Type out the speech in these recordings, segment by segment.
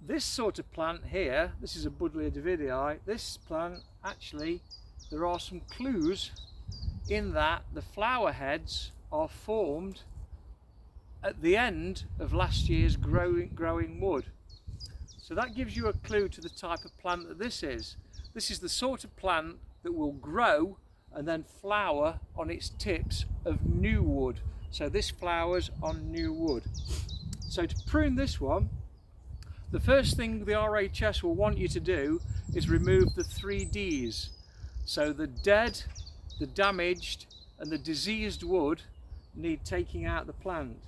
This sort of plant here, this is a Buddleia Davidii, this plant actually, there are some clues in that the flower heads are formed at the end of last year's growing wood. So that gives you a clue to the type of plant that this is. This is the sort of plant that will grow and then flower on its tips of new wood. So this flowers on new wood. So to prune this one, the first thing the RHS will want you to do is remove the 3 Ds. So the dead, the damaged and the diseased wood need taking out the plant.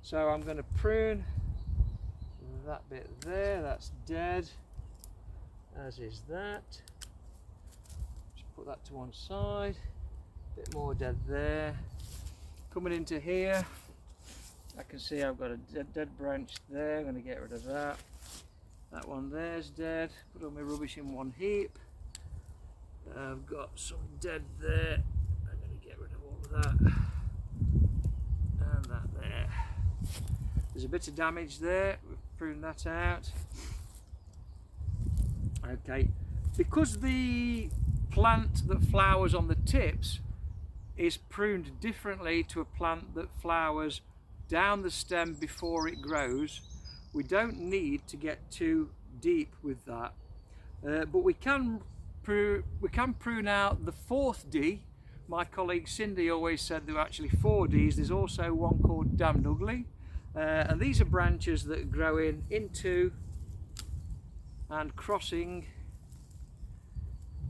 So I'm going to prune that bit there, that's dead, as is that. Just put that to one side, a bit more dead there. Coming into here, I can see I've got a dead branch there, I'm going to get rid of that. That one there's dead, put all my rubbish in one heap. I've got some dead there, I'm going to get rid of all of that. And that there. There's a bit of damage there, we've pruned that out. Okay, because the plant that flowers on the tips is pruned differently to a plant that flowers down the stem before it grows, we don't need to get too deep with that. But we can prune out the 4th D. My colleague Cindy always said there were actually 4 Ds. There's also one called Damned Ugly. And these are branches that are growing into and crossing.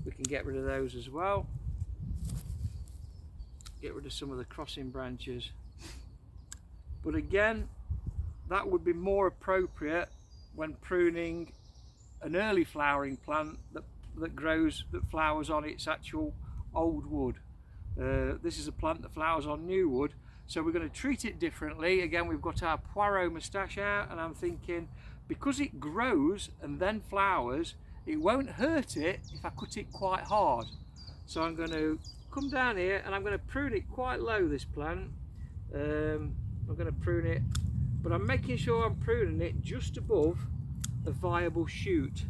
We can get rid of those as well. Get rid of some of the crossing branches. But again, that would be more appropriate when pruning an early flowering plant that flowers on its actual old wood. This is a plant that flowers on new wood, so we're going to treat it differently. Again, we've got our Poirot moustache out, and I'm thinking because it grows and then flowers, it won't hurt it if I cut it quite hard. So I'm going to come down here and I'm going to prune it quite low, this plant. I'm going to prune it, but I'm making sure I'm pruning it just above a viable shoot.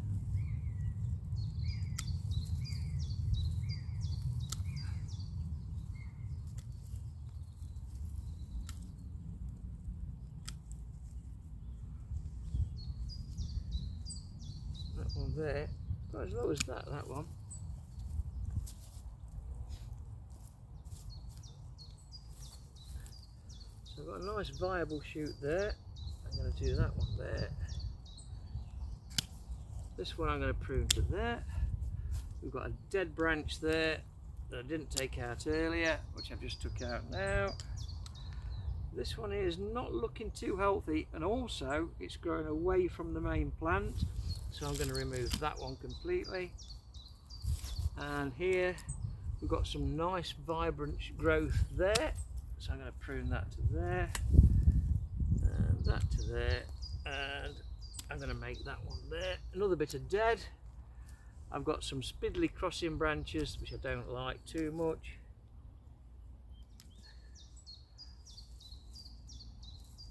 That one there, not as low as that one. So I've got a nice viable shoot there. I'm going to do that one there. This one I'm going to prune to there. We've got a dead branch there that I didn't take out earlier, which I've just took out now. This one here is not looking too healthy, and also it's growing away from the main plant, so I'm going to remove that one completely. And here we've got some nice vibrant growth there, so I'm going to prune that to there and that to there, and I'm going to make that one there. Another bit of dead. I've got some spiddly crossing branches which I don't like too much.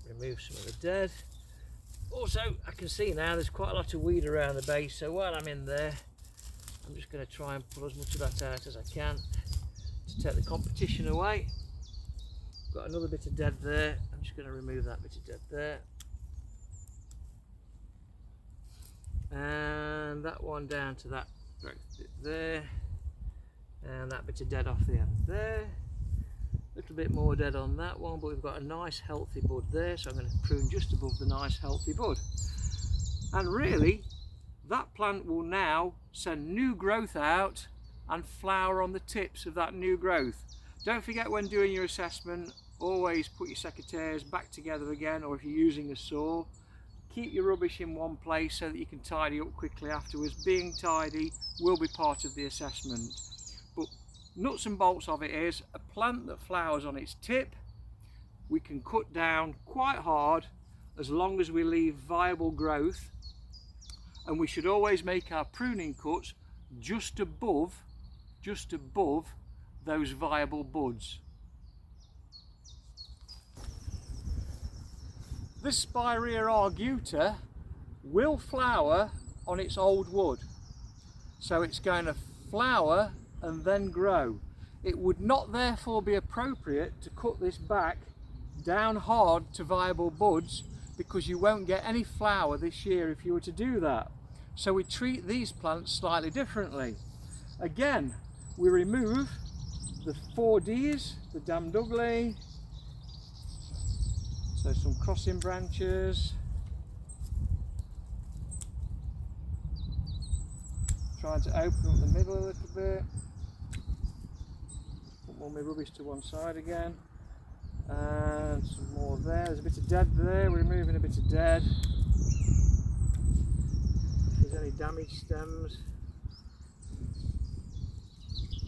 Remove some of the dead. Also, I can see now there's quite a lot of weed around the base, so while I'm in there, I'm just going to try and pull as much of that out as I can to take the competition away. Got another bit of dead there. I'm just going to remove that bit of dead there. And that one down to that bit there. And that bit of dead off the end there. A little bit more dead on that one, but we've got a nice healthy bud there, so I'm going to prune just above the nice healthy bud. And really, that plant will now send new growth out and flower on the tips of that new growth. Don't forget, when doing your assessment, always put your secateurs back together again, or if you're using a saw, keep your rubbish in one place so that you can tidy up quickly afterwards. Being tidy will be part of the assessment. But nuts and bolts of it is, a plant that flowers on its tip, we can cut down quite hard as long as we leave viable growth, and we should always make our pruning cuts just above those viable buds. This Spirea arguta will flower on its old wood. So it's going to flower and then grow. It would not therefore be appropriate to cut this back down hard to viable buds, because you won't get any flower this year if you were to do that. So we treat these plants slightly differently. Again, we remove the 4Ds, the damned ugly, so some crossing branches, trying to open up the middle a little bit, put more of my rubbish to one side again, and some more there. There's a bit of dead there, we're removing a bit of dead. If there's any damaged stems.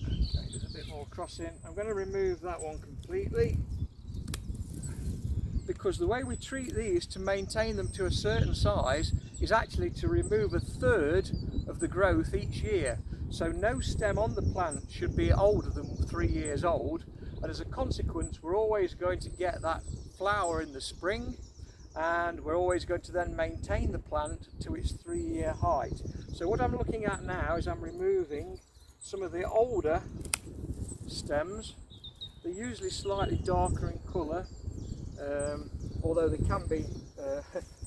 Okay, there's a bit more crossing. I'm going to remove that one completely, because the way we treat these to maintain them to a certain size is actually to remove 1/3 of the growth each year. So no stem on the plant should be older than 3 years old, and as a consequence we're always going to get that flower in the spring, and we're always going to then maintain the plant to its 3-year height. So what I'm looking at now is I'm removing some of the older stems. They're usually slightly darker in colour, although they can be,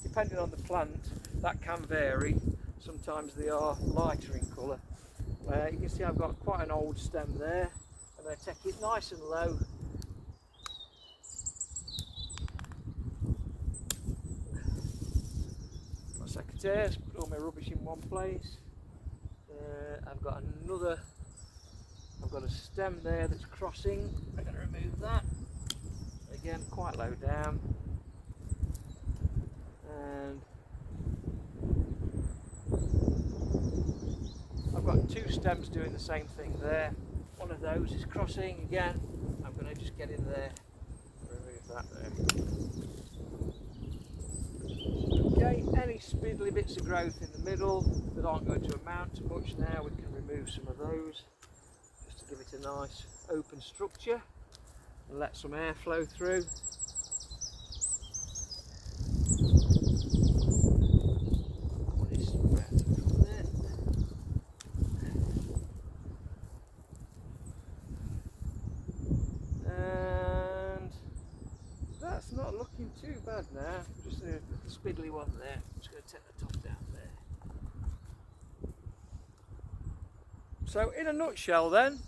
depending on the plant, that can vary. Sometimes they are lighter in colour. You can see I've got quite an old stem there. I'm going to take it nice and low. My secateurs, put all my rubbish in one place. I've got a stem there that's crossing. I'm going to remove that. Again, quite low down. And I've got 2 stems doing the same thing there. One of those is crossing again. I'm going to just get in there and remove that there. Okay, any spiddly bits of growth in the middle that aren't going to amount to much now, we can remove some of those just to give it a nice open structure and let some air flow through. Not looking too bad now, just a spiddly one there. I'm just going to take the top down there. So in a nutshell then,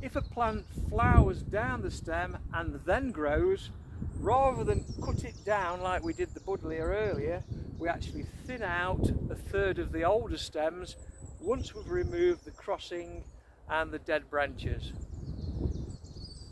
if a plant flowers down the stem and then grows, rather than cut it down like we did the buddleia earlier, we actually thin out 1/3 of the older stems once we've removed the crossing and the dead branches.